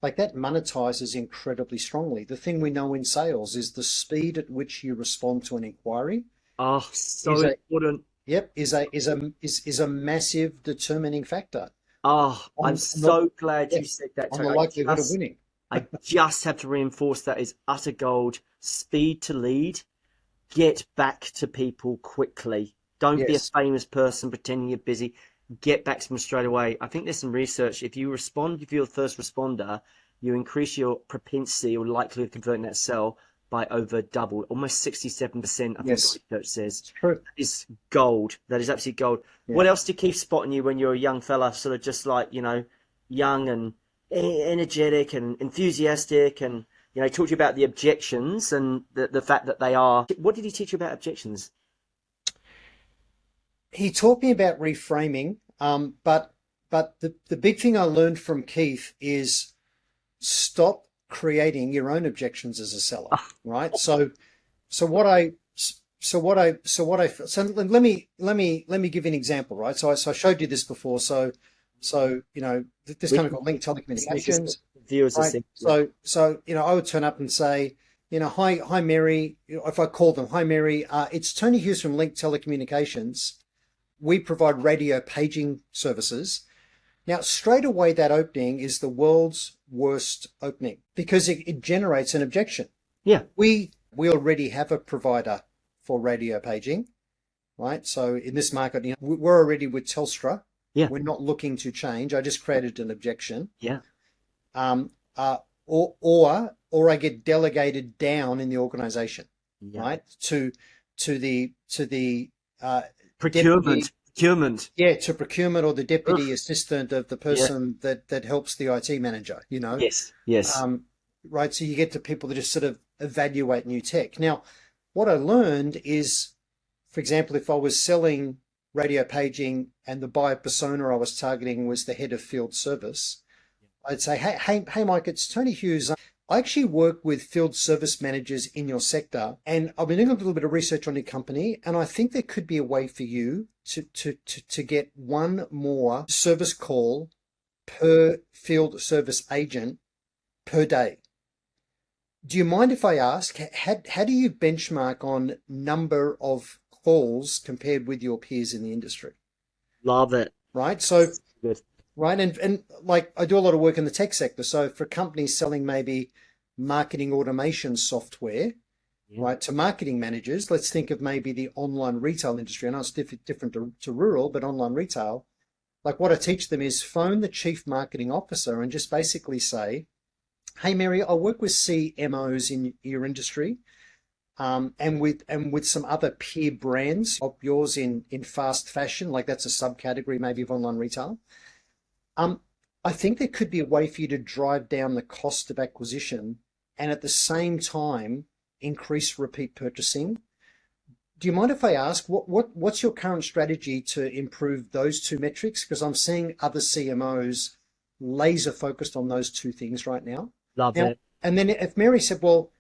Speaker 2: like that monetizes incredibly strongly. The thing we know in sales is the speed at which you respond to an inquiry.
Speaker 1: Oh, so important.
Speaker 2: Yep, is a massive determining factor.
Speaker 1: Oh, I'm so glad you said that.
Speaker 2: On the likelihood of winning.
Speaker 1: I just have to reinforce that is utter gold. Speed to lead. Get back to people quickly. Don't be a famous person pretending you're busy. Get back to them straight away. I think there's some research. If you're the first responder, you increase your propensity or likelihood of converting that sale by over double, almost 67%. I think the research says.
Speaker 2: It's true.
Speaker 1: That is gold. That is absolutely gold. Yeah. What else do you keep spotting you when you're a young fella, sort of just like, young and energetic and enthusiastic, and he taught you about the objections and the fact that they are. What did he teach you about objections?
Speaker 2: He taught me about reframing, but the big thing I learned from Keith is stop creating your own objections as a seller, right? So let me give you an example, right? So I showed you this before. So this kind of got linked telecommunications. Right? So I would turn up and say, hi Mary. If I called them, hi Mary, it's Tony Hughes from Link Telecommunications. We provide radio paging services. Now, straight away, that opening is the world's worst opening, because it generates an objection.
Speaker 1: Yeah.
Speaker 2: We already have a provider for radio paging, right? So in this market, we're already with Telstra.
Speaker 1: Yeah.
Speaker 2: We're not looking to change. I just created an objection.
Speaker 1: Yeah.
Speaker 2: Or I get delegated down in the organization, right? To the
Speaker 1: procurement.
Speaker 2: Yeah, to procurement, or the deputy assistant of the person that helps the IT manager,
Speaker 1: Yes.
Speaker 2: Right, so you get to people that just sort of evaluate new tech. Now, what I learned is, for example, if I was selling radio paging and the buyer persona I was targeting was the head of field service, I'd say, hey, Mike, it's Tony Hughes. I actually work with field service managers in your sector, and I've been doing a little bit of research on your company, and I think there could be a way for you to get one more service call per field service agent per day. Do you mind if I ask, how do you benchmark on number of calls compared with your peers in the industry?
Speaker 1: Love it.
Speaker 2: Right, so
Speaker 1: good.
Speaker 2: Right. And like I do a lot of work in the tech sector. So for companies selling maybe marketing automation software, right, to marketing managers, let's think of maybe the online retail industry. I know it's different to rural, but online retail, like what I teach them is phone the chief marketing officer and just basically say, hey, Mary, I work with CMOs in your industry, and with some other peer brands of yours in fast fashion, like that's a subcategory maybe of online retail. I think there could be a way for you to drive down the cost of acquisition and at the same time increase repeat purchasing. Do you mind if I ask what's your current strategy to improve those two metrics? Because I'm seeing other CMOs laser focused on those two things right now.
Speaker 1: Love it.
Speaker 2: And then if Mary said, well,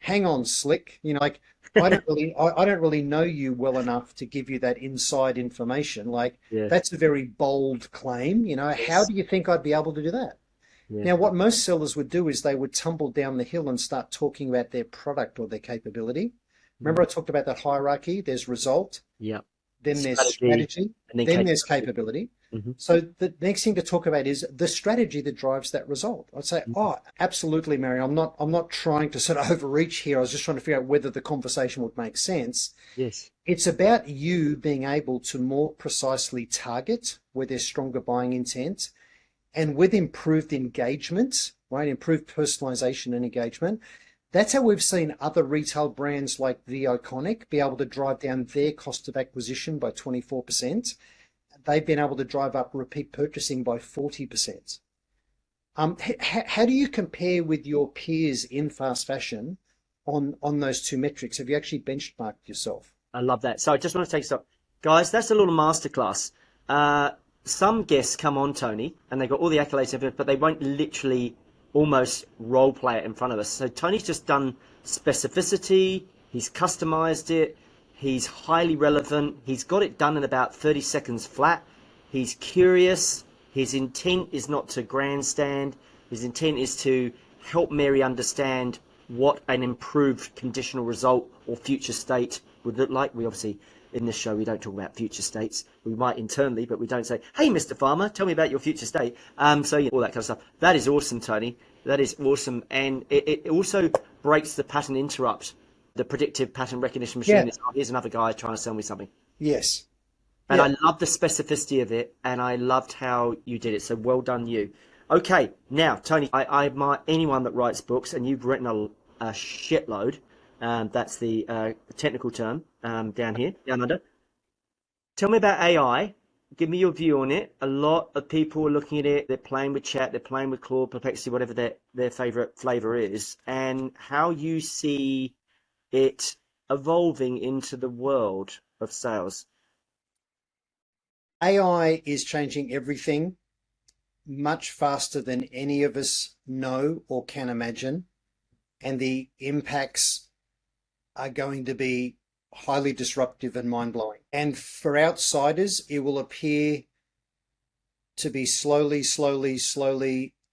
Speaker 2: hang on, Slick. Like I don't really know you well enough to give you that inside information. Like
Speaker 1: Yes.
Speaker 2: that's a very bold claim. How
Speaker 1: Yes.
Speaker 2: do you think I'd be able to do that?
Speaker 1: Yeah.
Speaker 2: Now, what most sellers would do is they would tumble down the hill and start talking about their product or their capability. Remember, I talked about that hierarchy. There's result,
Speaker 1: Yeah.
Speaker 2: then there's
Speaker 1: Strategy
Speaker 2: strategy,
Speaker 1: and then
Speaker 2: then there's
Speaker 1: capability.
Speaker 2: capability.
Speaker 1: Hmm.
Speaker 2: So the next thing to talk about is the strategy that drives that result. I'd say, oh, absolutely, Mary. I'm not trying to sort of overreach here. I was just trying to figure out whether the conversation would make sense.
Speaker 1: Yes.
Speaker 2: It's about you being able to more precisely target where there's stronger buying intent, and with improved engagement, right? Improved personalization and engagement. That's how we've seen other retail brands like The Iconic be able to drive down their cost of acquisition by 24%. They've been able to drive up repeat purchasing by 40%. How do you compare with your peers in fast fashion on those two metrics? Have you actually benchmarked yourself?
Speaker 1: I love that. So I just want to take stock. Guys, that's a little masterclass. Some guests come on, Tony, and they've got all the accolades and everything, but they won't literally almost role play it in front of us. So Tony's just done specificity, he's customized it, he's highly relevant, he's got it done in about 30 seconds flat, he's curious, his intent is not to grandstand, his intent is to help Mary understand what an improved conditional result or future state would look like. We obviously, in this show, we don't talk about future states. We might internally, but we don't say, hey, Mr. Farmer, tell me about your future state. So, yeah, all that kind of stuff. That is awesome, Tony. That is awesome. And it also breaks the pattern interrupt, the predictive pattern recognition machine.
Speaker 2: Yeah.
Speaker 1: It's, oh, here's another guy trying to sell me something.
Speaker 2: Yes.
Speaker 1: And
Speaker 2: Yeah.
Speaker 1: I love the specificity of it, and I loved how you did it. So well done, you. Okay, now, Tony, I admire anyone that writes books, and you've written a shitload. That's the technical term down here, down under. Tell me about AI. Give me your view on it. A lot of people are looking at it. They're playing with chat. They're playing with Claude, Perplexity, whatever their favorite flavor is, and how you see it evolving into the world of sales.
Speaker 2: AI is changing everything much faster than any of us know or can imagine, and the impacts are going to be highly disruptive and mind-blowing. And for outsiders, it will appear to be slowly,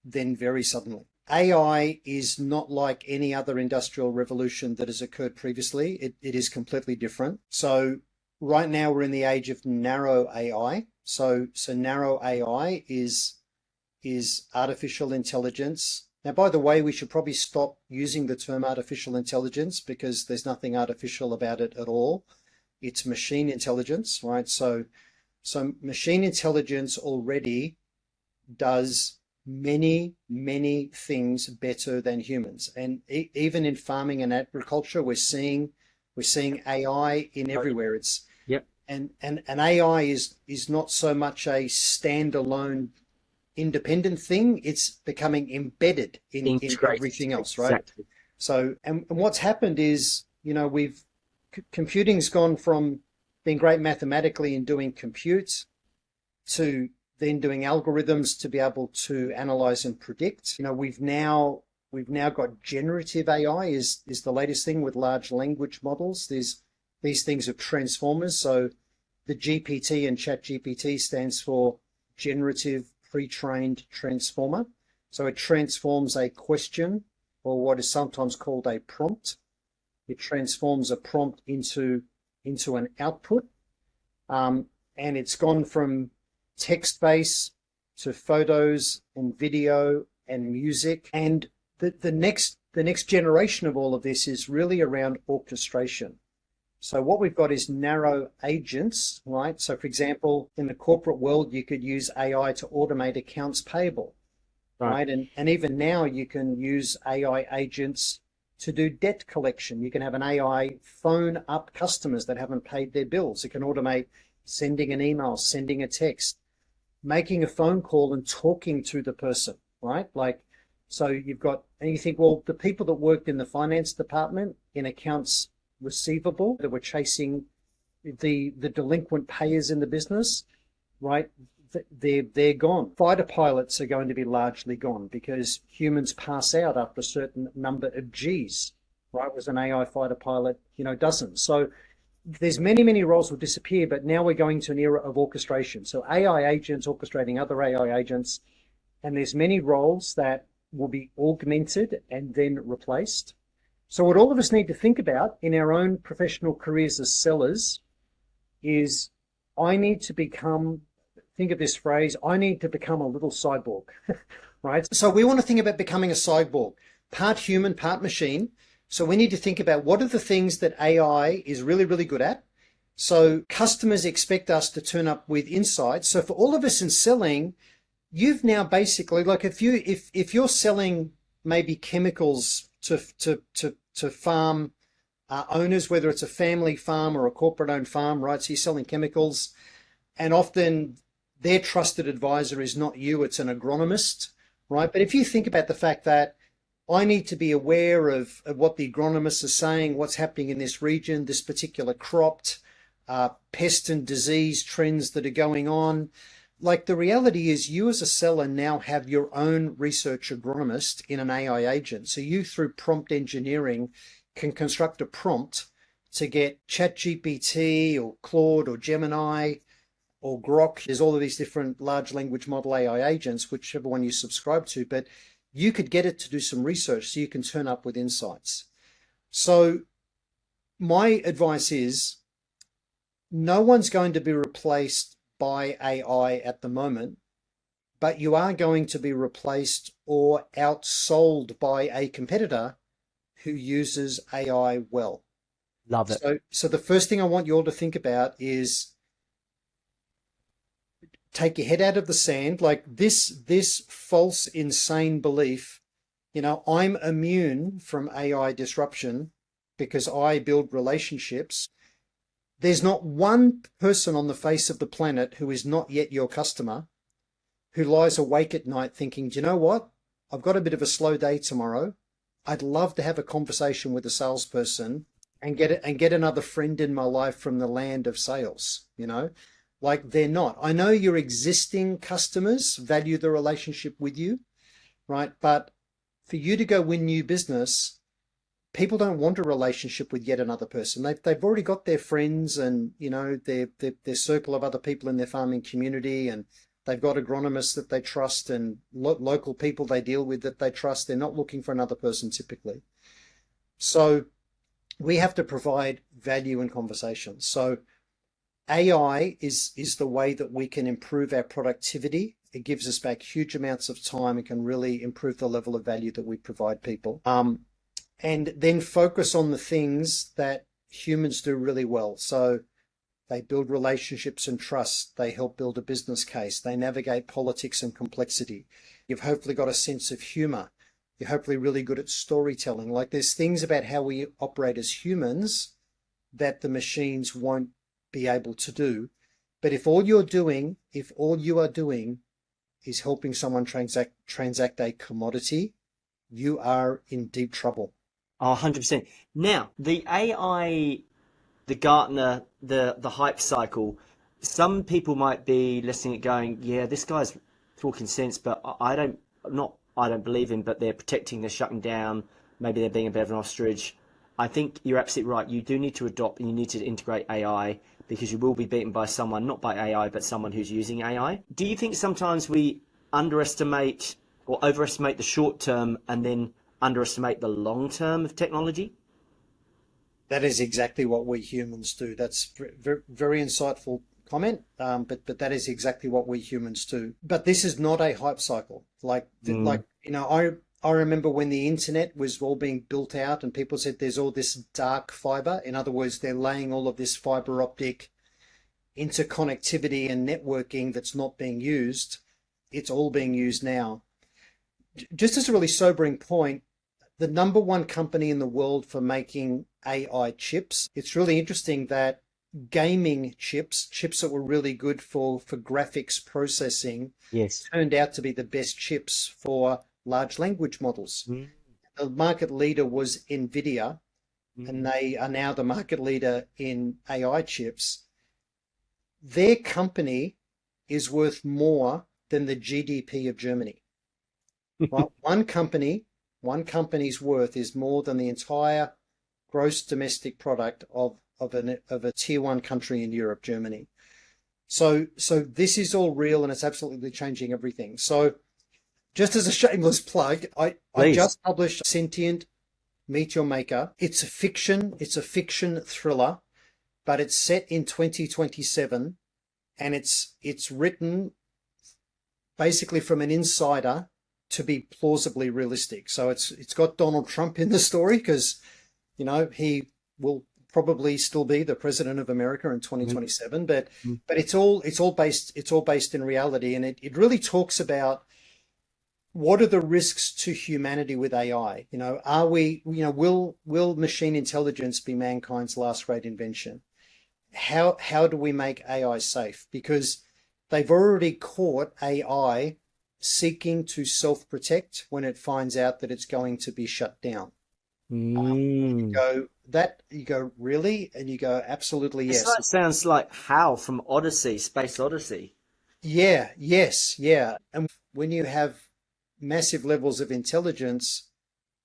Speaker 2: then very suddenly. AI is not like any other industrial revolution that has occurred previously. It is completely different. So right now we're in the age of narrow AI. So narrow AI is artificial intelligence. Now, by the way, we should probably stop using the term artificial intelligence because there's nothing artificial about it at all. It's machine intelligence, right? So machine intelligence already does many things better than humans. And even in farming and agriculture, we're seeing AI in everywhere.
Speaker 1: Yep.
Speaker 2: And AI is not so much a standalone independent thing, it's becoming embedded in
Speaker 1: Integrated.
Speaker 2: everything else, right?
Speaker 1: Exactly.
Speaker 2: So, and what's happened is, computing's gone from being great mathematically and doing compute to then doing algorithms to be able to analyze and predict. We've now got generative AI is the latest thing with large language models. These things are transformers. So the GPT and ChatGPT stands for generative pre-trained transformer. So it transforms a question, or what is sometimes called a prompt. It transforms a prompt into an output. And it's gone from text-based to photos and video and music. And the next generation of all of this is really around orchestration. So what we've got is narrow agents, right? So for example, in the corporate world, you could use AI to automate accounts payable, right? And even now you can use AI agents to do debt collection. You can have an AI phone up customers that haven't paid their bills. It can automate sending an email, sending a text, making a phone call and talking to the person, right? Like, so you've got, and you think, well, the people that worked in the finance department in accounts receivable that were chasing the delinquent payers in the business, right? They're gone. Fighter pilots are going to be largely gone because humans pass out after a certain number of Gs. right? Was an AI fighter pilot, dozens. So there's many roles will disappear, but now we're going to an era of orchestration. So AI agents orchestrating other AI agents, and there's many roles that will be augmented and then replaced. So what all of us need to think about in our own professional careers as sellers is I need to become, think of this phrase, I need to become a little cyborg, right? So we want to think about becoming a cyborg, part human, part machine. So we need to think about what are the things that AI is really good at. So customers expect us to turn up with insights. So for all of us in selling, you've now basically, like if you're selling maybe chemicals to farm owners, whether it's a family farm or a corporate owned farm, right? So you're selling chemicals, and often their trusted advisor is not you, it's an agronomist, right? But if you think about the fact that I need to be aware of what the agronomists are saying, what's happening in this region, this particular crop, pest and disease trends that are going on. Like the reality is you as a seller now have your own research agronomist in an AI agent. So you through prompt engineering can construct a prompt to get ChatGPT or Claude or Gemini or Grok. There's all of these different large language model AI agents, whichever one you subscribe to, but you could get it to do some research so you can turn up with insights. So my advice is no one's going to be replaced by AI at the moment, but you are going to be replaced or outsold by a competitor who uses AI well.
Speaker 1: Love it.
Speaker 2: So the first thing I want you all to think about is take your head out of the sand. Like this false, insane belief, I'm immune from AI disruption because I build relationships. There's not one person on the face of the planet who is not yet your customer who lies awake at night thinking, do you know what? I've got a bit of a slow day tomorrow. I'd love to have a conversation with a salesperson and get another friend in my life from the land of sales, Like they're not. I know your existing customers value the relationship with you, right? But for you to go win new business, people don't want a relationship with yet another person. They've already got their friends and their circle of other people in their farming community, and they've got agronomists that they trust and local people they deal with that they trust. They're not looking for another person typically. So we have to provide value in conversations. So AI is the way that we can improve our productivity. It gives us back huge amounts of time and can really improve the level of value that we provide people. And then focus on the things that humans do really well. So they build relationships and trust. They help build a business case. They navigate politics and complexity. You've hopefully got a sense of humor. You're hopefully really good at storytelling. Like there's things about how we operate as humans that the machines won't be able to do. But if all you are doing is helping someone transact a commodity, you are in deep trouble.
Speaker 1: Oh, 100%. Now, the AI, the Gartner, the hype cycle, some people might be listening and going, yeah, this guy's talking sense, but I don't believe him, but they're protecting, they're shutting down, maybe they're being a bit of an ostrich. I think you're absolutely right. You do need to adopt and you need to integrate AI because you will be beaten by someone, not by AI, but someone who's using AI. Do you think sometimes we underestimate or overestimate the short term and then underestimate the long term of technology?
Speaker 2: That is exactly what we humans do. That's very, very insightful comment, but that is exactly what we humans do. But this is not a hype cycle. I remember when the internet was all being built out and people said there's all this dark fiber. In other words, they're laying all of this fiber optic interconnectivity and networking that's not being used. It's all being used now. Just as a really sobering point, the number one company in the world for making AI chips, it's really interesting that gaming chips that were really good for graphics processing,
Speaker 1: Yes.
Speaker 2: turned out to be the best chips for large language models.
Speaker 1: Mm.
Speaker 2: The market leader was NVIDIA,
Speaker 1: Mm.
Speaker 2: and they are now the market leader in AI chips. Their company is worth more than the GDP of Germany. Right? One company's worth is more than the entire gross domestic product of a tier one country in Europe, Germany. So this is all real, and it's absolutely changing everything. So just as a shameless plug, I
Speaker 1: Please.
Speaker 2: just published Sentient Meet Your Maker. It's a fiction thriller, but it's set in 2027, and it's written basically from an insider to be plausibly realistic. So it's got Donald Trump in the story because, you know, he will probably still be the president of America in 2027, but it's all based in reality, and it really talks about what are the risks to humanity with AI. You know, will machine intelligence be mankind's last great invention? How do we make AI safe? Because they've already caught AI seeking to self-protect when it finds out that it's going to be shut down. You go, really? And you go, absolutely, yes.
Speaker 1: Sounds like Hal from Odyssey, Space Odyssey.
Speaker 2: Yeah, yes, yeah. And when you have massive levels of intelligence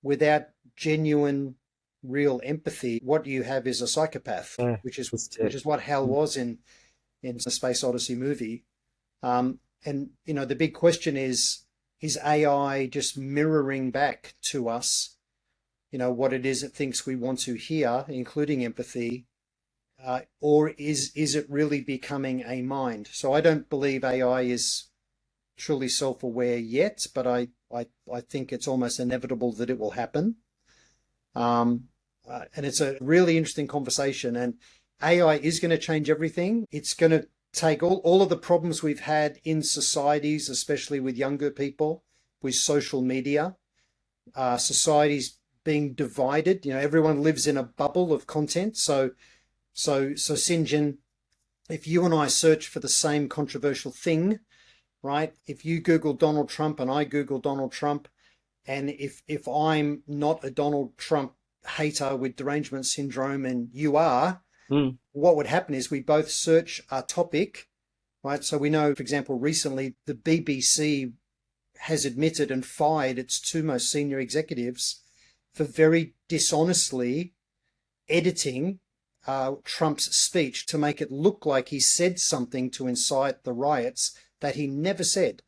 Speaker 2: without genuine, real empathy, what you have is a psychopath, which is what Hal was in the Space Odyssey movie. And you know, the big question is AI just mirroring back to us, you know, what it is it thinks we want to hear, including empathy, or is it really becoming a mind? So I don't believe AI is truly self-aware yet, but I think it's almost inevitable that it will happen. And it's a really interesting conversation. And AI is going to change everything. It's going to take all of the problems we've had in societies, especially with younger people, with social media, societies being divided. You know, everyone lives in a bubble of content. So Sinjin, if you and I search for the same controversial thing, right? If you Google Donald Trump and I Google Donald Trump, and if I'm not a Donald Trump hater with derangement syndrome and you are, what would happen is we both search our topic, right? So we know, for example, recently the BBC has admitted and fired its two most senior executives for very dishonestly editing Trump's speech to make it look like he said something to incite the riots that he never said.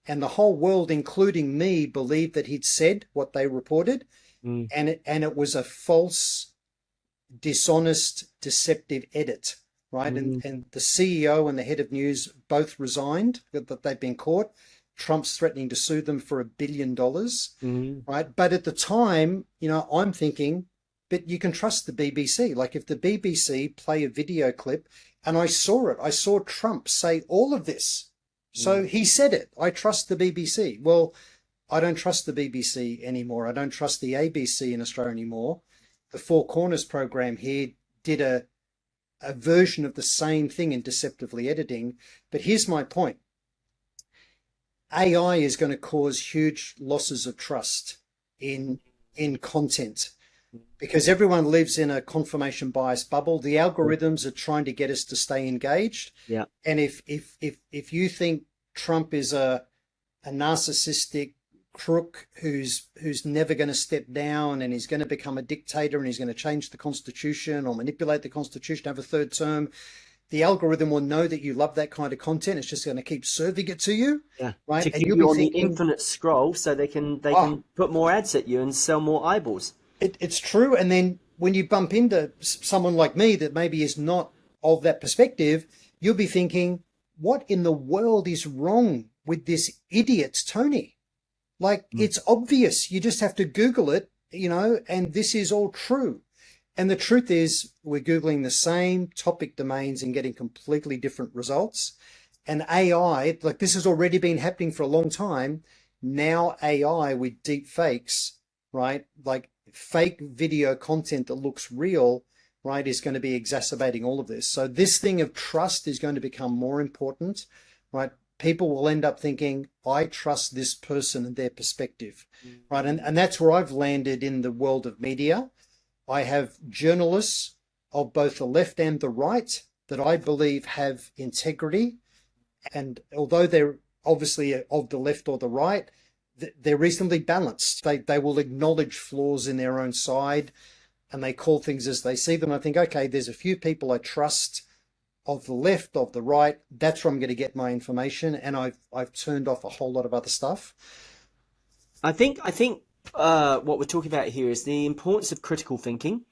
Speaker 2: And the whole world, including me, believed that he'd said what they reported. And it was a false, dishonest, deceptive edit, right? And the CEO and the head of news both resigned, that they've been caught. Trump's threatening to sue them for $1 billion, right? But at the time, you know, I'm thinking, but you can trust the BBC. Like if the BBC play a video clip, and I saw Trump say all of this. So he said it. I trust the BBC. Well, I don't trust the BBC anymore. I don't trust the ABC in Australia anymore. The Four Corners program here did a version of the same thing in deceptively editing. But here's my point. AI is going to cause huge losses of trust in content because everyone lives in a confirmation bias bubble. The algorithms are trying to get us to stay engaged.
Speaker 1: Yeah.
Speaker 2: And if you think Trump is a narcissistic crook who's never going to step down and he's going to become a dictator and he's going to change the Constitution or manipulate the Constitution, have a third term, the algorithm will know that you love that kind of content. It's just going to keep serving it to you, right?
Speaker 1: To keep you on the infinite scroll, so they can put more ads at you and sell more eyeballs.
Speaker 2: It's true. And then when you bump into someone like me that maybe is not of that perspective, you'll be thinking, what in the world is wrong with this idiot Tony? Like, it's obvious. You just have to Google it, you know, and this is all true. And the truth is, we're Googling the same topic domains and getting completely different results. And AI, like this has already been happening for a long time. Now AI with deep fakes, right? Like fake video content that looks real, right, is going to be exacerbating all of this. So this thing of trust is going to become more important, right? People will end up thinking, I trust this person and their perspective, right? And that's where I've landed in the world of media. I have journalists of both the left and the right that I believe have integrity. And although they're obviously of the left or the right, they're reasonably balanced. They will acknowledge flaws in their own side. and they call things as they see them. I think, okay, there's a few people I trust of the left, of the right. That's where I'm going to get my information, and I've turned off a whole lot of other stuff.
Speaker 1: I think what we're talking about here is the importance of critical thinking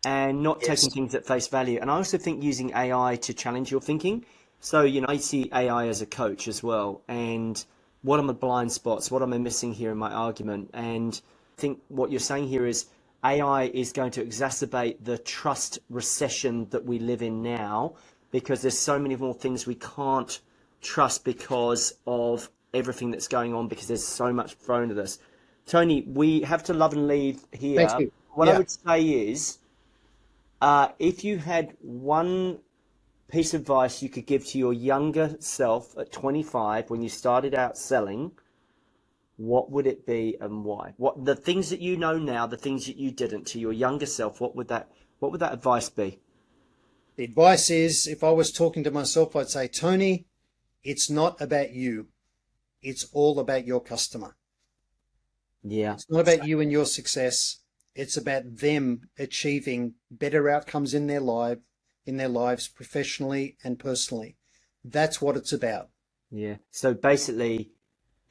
Speaker 1: and not taking things at face value. And I also think using AI to challenge your thinking. So, I see AI as a coach as well. And what are my blind spots? What am I missing here in my argument? And I think what you're saying here is AI is going to exacerbate the trust recession that we live in now, because there's so many more things we can't trust because of everything that's going on, because there's so much thrown at us. Tony, we have to love and leave here.
Speaker 2: Thank you.
Speaker 1: What I would say is, if you had one piece of advice you could give to your younger self at 25 when you started out selling, what would it be and why? What the things that you know now, the things that you didn't, to your younger self, what would that advice be?
Speaker 2: The advice is, if I was talking to myself, I'd say, Tony, it's not about you. It's all about your customer.
Speaker 1: Yeah.
Speaker 2: It's not about you and your success. It's about them achieving better outcomes in their lives, professionally and personally. That's what it's about.
Speaker 1: Yeah. So basically,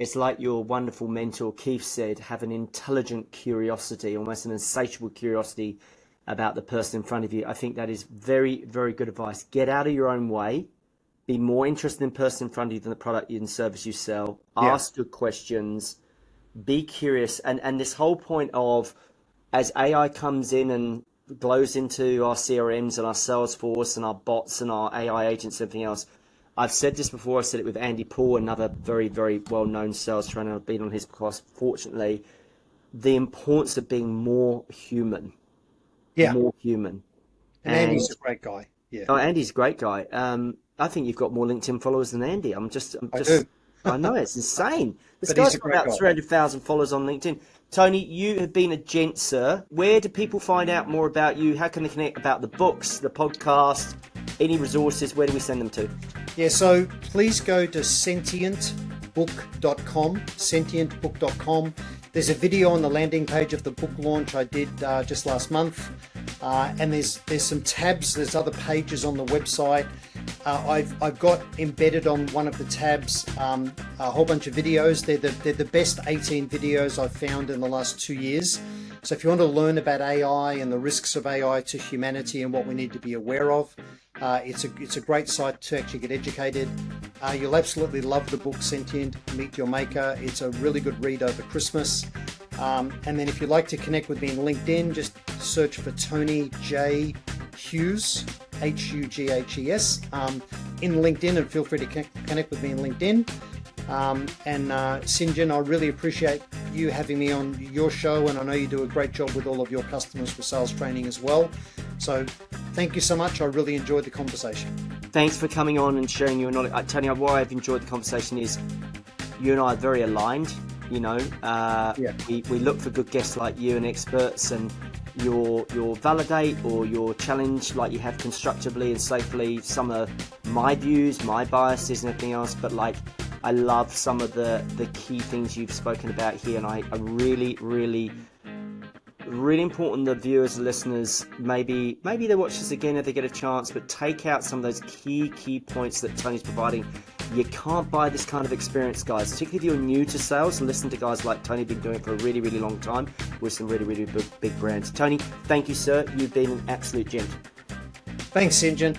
Speaker 1: it's like your wonderful mentor Keith said, have an intelligent curiosity, almost an insatiable curiosity about the person in front of you. I think that is very, very good advice. Get out of your own way. Be more interested in the person in front of you than the product and service you sell. Ask good questions. Be curious. And this whole point of, as AI comes in and blows into our CRMs and our Salesforce and our bots and our AI agents and everything else, I've said this before. I said it with Andy Paul, another very, very well-known sales trainer. I've been on his class, fortunately. The importance of being more human.
Speaker 2: Yeah.
Speaker 1: More human.
Speaker 2: And Andy's a great guy. Yeah.
Speaker 1: Oh, Andy's a great guy. I think you've got more LinkedIn followers than Andy. I know, it's insane. This guy's got about 300,000 followers on LinkedIn. Tony, you have been a gent, sir. Where do people find out more about you? How can they connect about the books, the podcast, any resources? Where do we send them to?
Speaker 2: Yeah, so please go to sentientbook.com, sentientbook.com. There's a video on the landing page of the book launch I did just last month. And there's some tabs, there's other pages on the website. I've got embedded on one of the tabs a whole bunch of videos. They're the best 18 videos I've found in the last 2 years. So if you want to learn about AI and the risks of AI to humanity and what we need to be aware of, it's a great site to actually get educated. You'll absolutely love the book Sentient, Meet Your Maker. It's a really good read over Christmas. And then if you'd like to connect with me on LinkedIn, just search for Tony J. Hughes, Hughes, in LinkedIn, and feel free to connect with me in LinkedIn. St. John, I really appreciate you having me on your show, and I know you do a great job with all of your customers for sales training as well. So thank you so much. I really enjoyed the conversation. Thanks for coming on and sharing your knowledge. Tony, why I've enjoyed the conversation is you and I are very aligned. We look for good guests like you and experts, and you'll validate or you'll challenge, like you have, constructively and safely, some of my views, my biases and everything else. But I love some of the key things you've spoken about here, and I really, really, really important the viewers and listeners, maybe they watch this again if they get a chance, but take out some of those key points that Tony's providing. You can't buy this kind of experience, guys, particularly if you're new to sales. Listen to guys like Tony, been doing it for a really, really long time with some really, really big brands. Tony, thank you, sir. You've been an absolute gent. Thanks, St. John.